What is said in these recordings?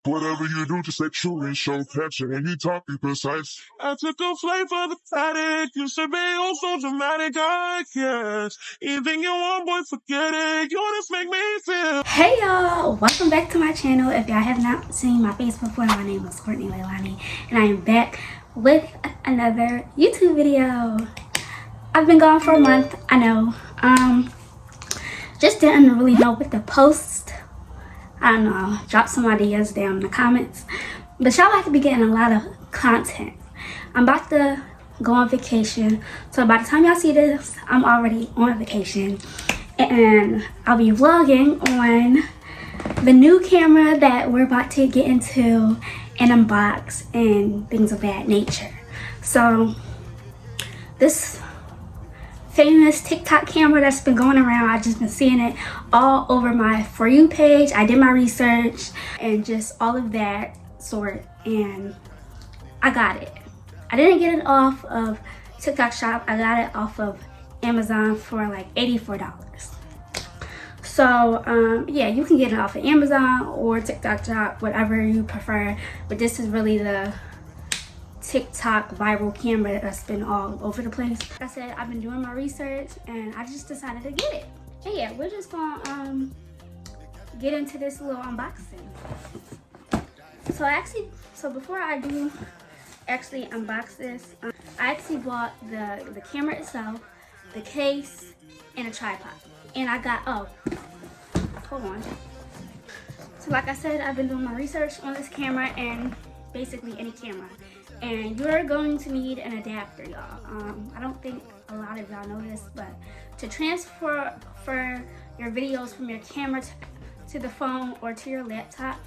Whatever you do, just make sure and show passion. When you talk, be precise. I took a flight for the paddock. You should be all so dramatic, I guess. Anything you want, boy, forget it. You just make me feel. Hey y'all, welcome back to my channel. If y'all have not seen my face before, my name is Courtney Lei'lani, and I am back with another YouTube video. I've been gone for a month, I know. Just didn't really know what to post. I don't know, drop some ideas down in the comments. But y'all like to be getting a lot of content. I'm about to go on vacation, so by the time y'all see this, I'm already on vacation. And I'll be vlogging on the new camera that we're about to get into and unbox and things of that nature. So this famous TikTok camera that's been going around, I've just been seeing it all over my For You page. I did my research and just all of that sort, and I got it. I didn't get it off of TikTok shop. I got it off of Amazon for like $84. So yeah, you can get it off of Amazon or TikTok shop, whatever you prefer. But this is really the TikTok viral camera that's been all over the place. Like I said, I've been doing my research and I just decided to get it. And yeah, we're just gonna get into this little unboxing. So before I do actually unbox this, I actually bought the camera itself, the case, and a tripod. And I got, hold on. So like I said, I've been doing my research on this camera and basically any camera. And you're going to need an adapter, y'all. I don't think a lot of y'all know this, but to transfer your videos from your camera to the phone or to your laptop,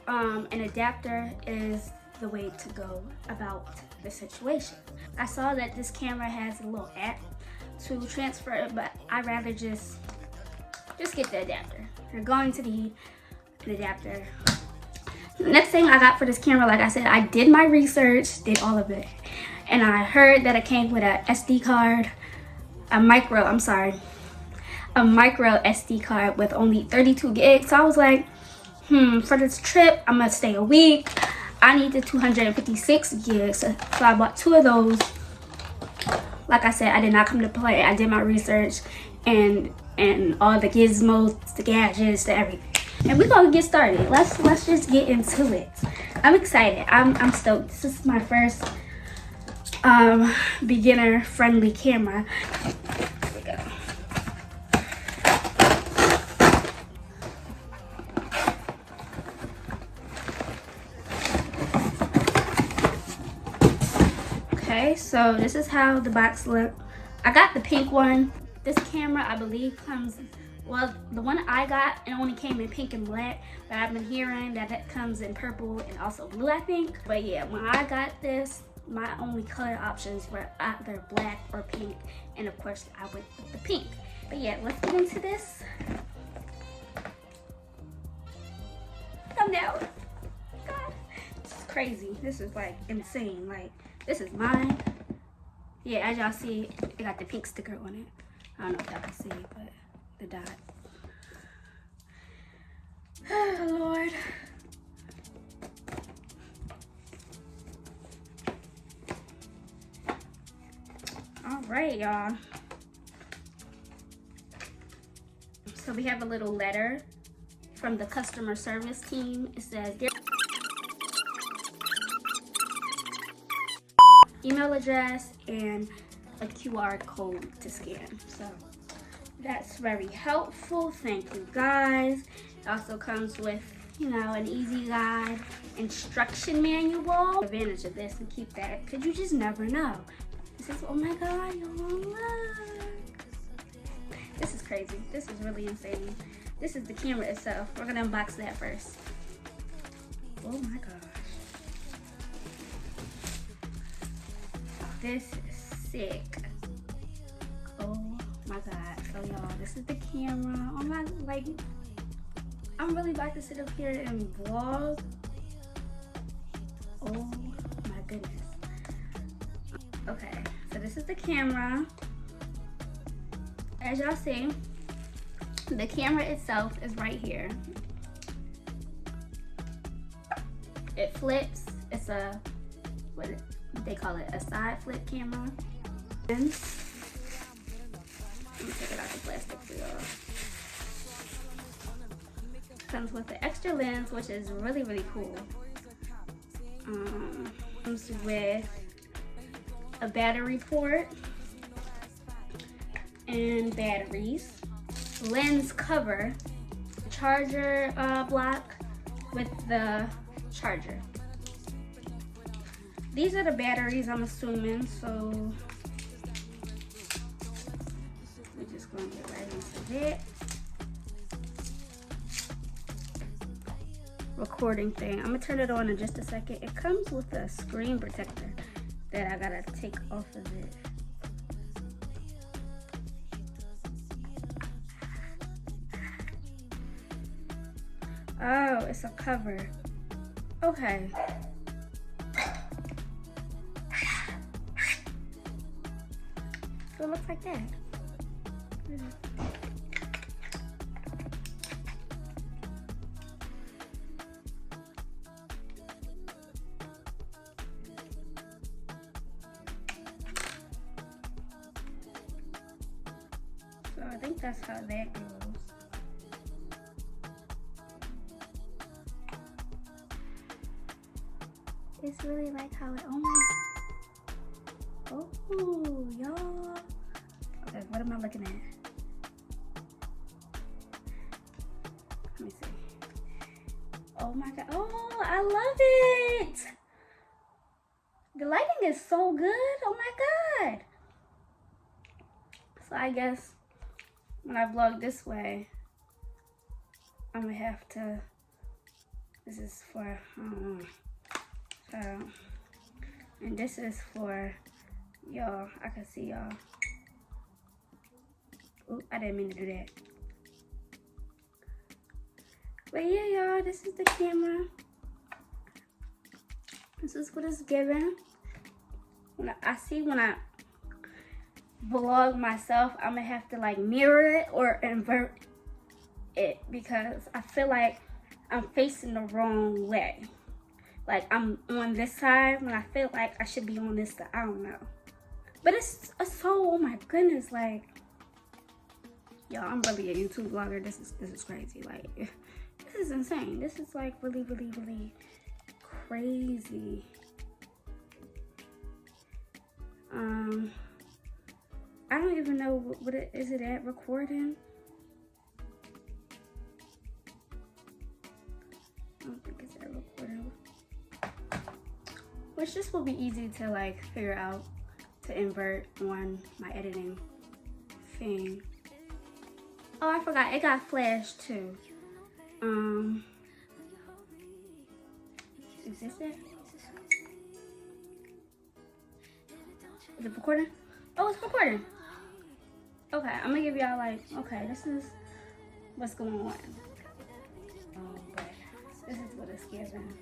an adapter is the way to go about the situation. I saw that this camera has a little app to transfer it, but I'd rather just get the adapter. You're going to need an adapter. The next thing I got for this camera, like I said, I did my research, did all of it, and I heard that it came with a SD card, a micro SD card with only 32 gigs. So I was like, for this trip, I'm gonna stay a week. I need the 256 gigs, so I bought two of those. Like I said, I did not come to play. I did my research and all the gizmos, the gadgets, the everything. And we're gonna get started. Let's just get into it. I'm excited. I'm stoked. This is my first beginner friendly camera. Here we go. Okay, so this is how the box looks. I got the pink one. This camera, I believe, comes, well, the one I got, it only came in pink and black, but I've been hearing that it comes in purple and also blue, I think. But yeah, when I got this, my only color options were either black or pink, and of course I went with the pink. But yeah, let's get into this. Come down. God, this is crazy. This is like insane. Like, this is mine. Yeah, as y'all see, it got the pink sticker on it. I don't know if y'all can see, but the dot. Oh, Lord. All right, y'all. So we have a little letter from the customer service team. It says, "Dear email address and a QR code to scan." So that's very helpful. Thank you, guys. It also comes with, you know, an easy guide, instruction manual. Advantage of this and keep that, because you just never know. This is, oh my God, y'all, look. This is crazy. This is really insane. This is the camera itself. We're gonna unbox that first. Oh my gosh. This is sick. Oh my God. So y'all, this is the camera. Oh my, like, I'm really about to sit up here and vlog. Oh my goodness. Okay, so this is the camera. As y'all see, the camera itself is right here. It flips. It's a, what they call it, a side flip camera. And let me take it out the plastic for y'all. Comes with the extra lens, which is really, really cool. Comes with a battery port and batteries, lens cover, charger block with the charger. These are the batteries, I'm assuming, so we're just gonna get right into that. Recording thing. I'm gonna turn it on in just a second. It comes with a screen protector that I gotta take off of it. Oh, it's a cover. Okay. So it looks like that. So I think that's how that goes. It's really like how it, oh my, oh, y'all. Okay, what am I looking at? Let me see. Oh my God, oh, I love it. The lighting is so good, oh my God. So I guess when I vlog this way, I'm gonna have to, this is for, and this is for y'all. I can see y'all. Oop, I didn't mean to do that. But yeah, y'all, this is the camera. This is what it's given. When I vlog myself, I'm gonna have to like mirror it or invert it because I feel like I'm facing the wrong way. Like I'm on this side when I feel like I should be on this side. I don't know. But it's so, oh my goodness, like, y'all, I'm really a YouTube vlogger. This is crazy. Like, this is insane. This is like really, really, really crazy. I don't even know what it is. It at recording? I don't think it's at recording. Which this will be easy to like figure out to invert on my editing thing. Oh, I forgot, it got flash too. Is this it? Is it recording? Oh, it's recording. Okay, I'm gonna give y'all like, okay, this is what's going on. But this is what it's giving.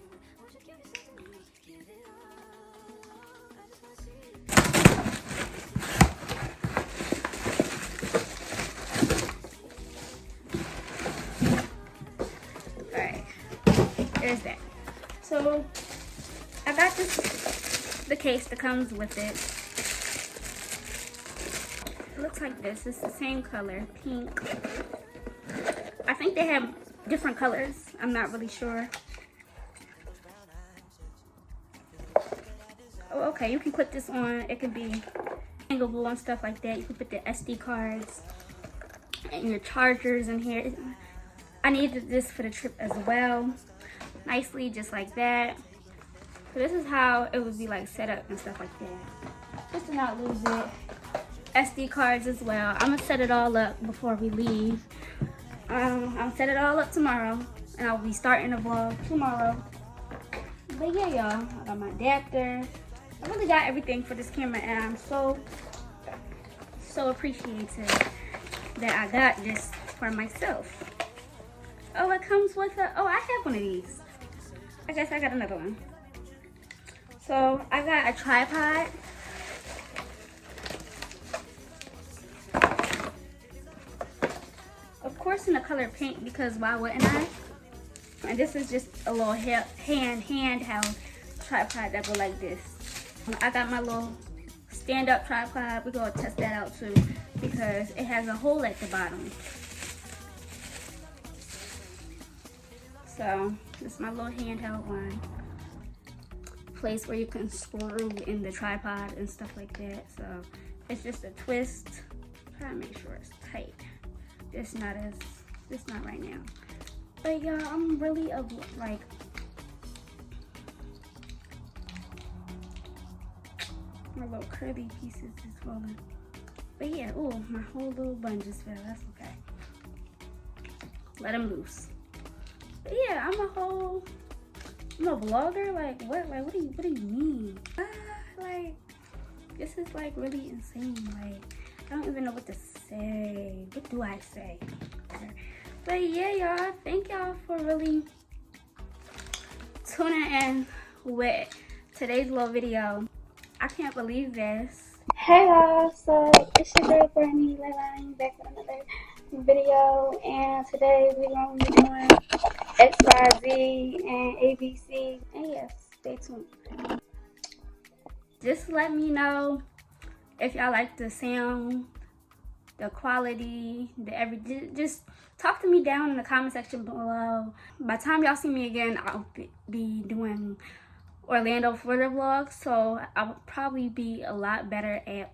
There's that. So I got the case that comes with it. It looks like this. It's the same color, pink. I think they have different colors. I'm not really sure. Oh, okay, you can put this on. It can be hangable and stuff like that. You can put the SD cards and your chargers in here. I needed this for the trip as well. Nicely, just like that. So this is how it would be like set up and stuff like that. Just to not lose it. SD cards as well. I'm gonna set it all up before we leave. I'll set it all up tomorrow, and I'll be starting the vlog tomorrow. But yeah, y'all, I got my adapter. I really got everything for this camera, and I'm so appreciative that I got this for myself. Oh, it comes with a, oh, I have one of these. I guess I got another one. So I got a tripod. Of course in the color pink, because why wouldn't I? And this is just a little handheld tripod that go like this. I got my little stand-up tripod. We're gonna test that out too because it has a hole at the bottom. So this is my little handheld one. Place where you can screw in the tripod and stuff like that. So it's just a twist. Try to make sure it's tight. It's not right now. But y'all, I'm really like, my little curly pieces is falling. But yeah, oh, my whole little bun just fell. That's okay. Let them loose. But yeah, I'm a vlogger. Like what? Like what do you mean? Like this is like really insane. Like I don't even know what to say. What do I say? But yeah, y'all, thank y'all for really tuning in with today's little video. I can't believe this. Hey y'all, so it's your girl Courtney Lei'lani back with another video, and today we're gonna be doing XYZ and ABC, and yes, stay tuned. Just let me know if y'all like the sound, the quality, just talk to me down in the comment section below. By the time y'all see me again, I'll be doing Orlando, Florida vlogs, so I'll probably be a lot better at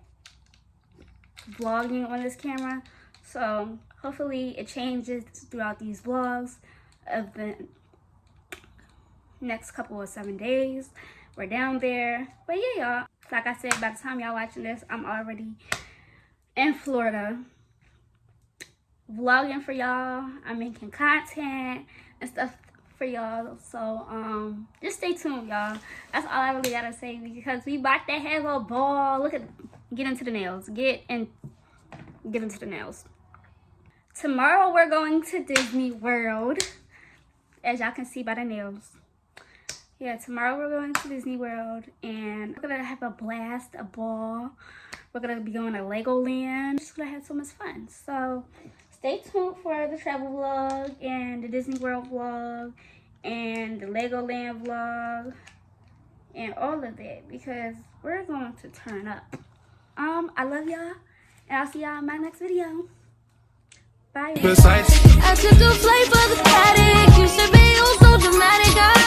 vlogging on this camera. So hopefully it changes throughout these vlogs of the next couple of 7 days. We're down there. But yeah, y'all, like I said, by the time y'all watching this, I'm already in Florida vlogging for y'all. I'm making content and stuff for y'all, so just stay tuned, y'all. That's all I really gotta say, because we about to have a ball. Look at, get into the nails, get into the nails. Tomorrow we're going to Disney World, as y'all can see by the nails. Yeah, tomorrow we're going to Disney World, and we're gonna have a blast, a ball. We're gonna be going to Legoland. Just gonna have so much fun. So stay tuned for the travel vlog and the Disney World vlog and the Legoland vlog and all of that, because we're going to turn up. I love y'all, and I'll see y'all in my next video. Bye. I took a flight for the paddock. You should be all so dramatic.